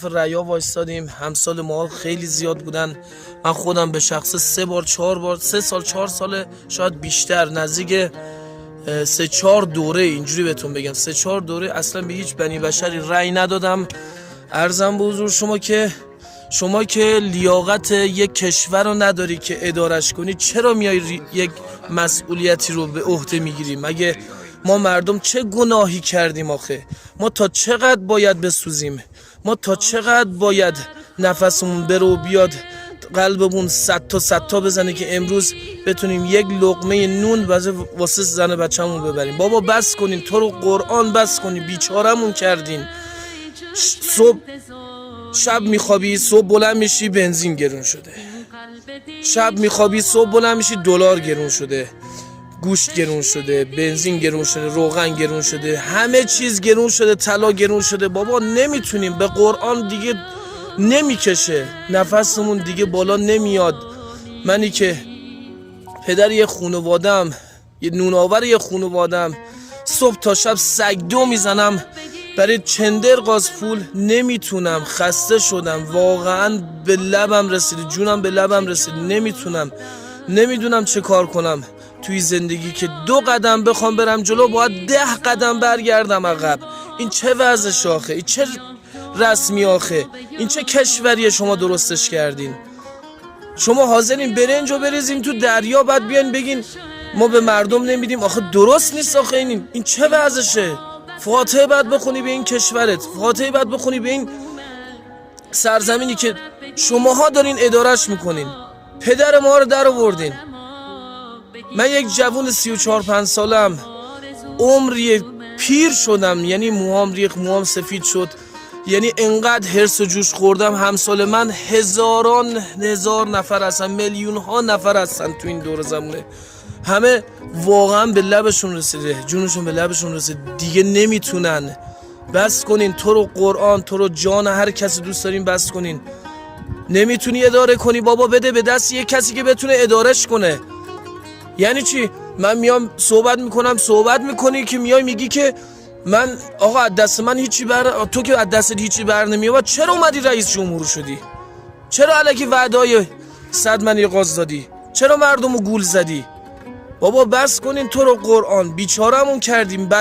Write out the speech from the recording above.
ریا وایستادیم. همسال ما خیلی زیاد بودن. من خودم به شخص 3 بار 4 بار 3 سال 4 ساله شاید بیشتر نزدیک 3-4 دوره اینجوری بهتون بگم 3-4 دوره اصلا به هیچ بنی بشری رأی ندادم. عرضم به حضور شما که لیاقت یک کشور رو نداری که ادارش کنی، چرا میای یک مسئولیتی رو به عهده میگیری؟ مگه ما مردم چه گناهی کردیم آخه؟ ما تا چقدر باید بسوزیم؟ ما تا چقدر باید نفسمون بره و بیاد قلبمون صد تا بزنه که امروز بتونیم یک لقمه نون واسه زن بچه‌مون ببریم؟ بابا بس کنین، تو رو قرآن بس کنین، بیچارمون کردین. صبح شب میخوابی، صبح بلند میشی بنزین گرون شده، شب میخوابی صبح بلند میشی دلار گرون شده، گوشت گرون شده، بنزین گرون شده، روغن گرون شده، همه چیز گرون شده، طلا گرون شده. بابا نمیتونیم، به قرآن دیگه نمیکشه، نفسمون دیگه بالا نمیاد. منی که پدر یه خانوادم، یه نونآور یه خانوادم، صبح تا شب سگدو میزنم برای چندر غاز پول، نمیتونم، خسته شدم واقعا، به لبم رسید، جونم به لبم رسید، نمیدونم چه کار کنم توی زندگی که 2 قدم بخوام برم جلو باید 10 قدم برگردم عقب. این چه وضع آخه؟ این چه رسمی آخه؟ این چه کشوریه شما درستش کردین؟ شما حاضرین برنجو بریزین تو دریا بعد بیان بگین ما به مردم نمیدیم؟ آخه درست نیست آخه. این چه وضعشه؟ فاتحه بعد بخونی به این کشورت، فاتحه بعد بخونی به این سرزمینی که شماها دارین ادارش میکنین، پدر ما رو در آوردین. من یک جوون 34-5 سالم، عمری پیر شدم، یعنی موهام ریخت، موهام سفید شد، یعنی انقدر هرس و جوش خوردم. همسال من هزار نفر هستن، میلیون ها نفر هستن تو این دور زمونه، همه واقعا به لبشون رسیده، جونشون به لبشون رسیده، دیگه نمیتونن. بس کنین، تو رو قرآن، تو رو جان هر کسی دوست دارین بس کنین. نمیتونی اداره کنی بابا، بده به دست یک کسی که بتونه ادارش کنه. یعنی چی؟ من میام صحبت میکنی که میای میگی که من آقا از دست من هیچی تو که از دست هیچی بر نمیاد، چرا اومدی رئیس جمهور شدی؟ چرا الکی وعدای 100 منی غاز دادی؟ چرا مردمو گول زدی؟ بابا بس کنین، تو رو قرآن بیچارمون کردیم.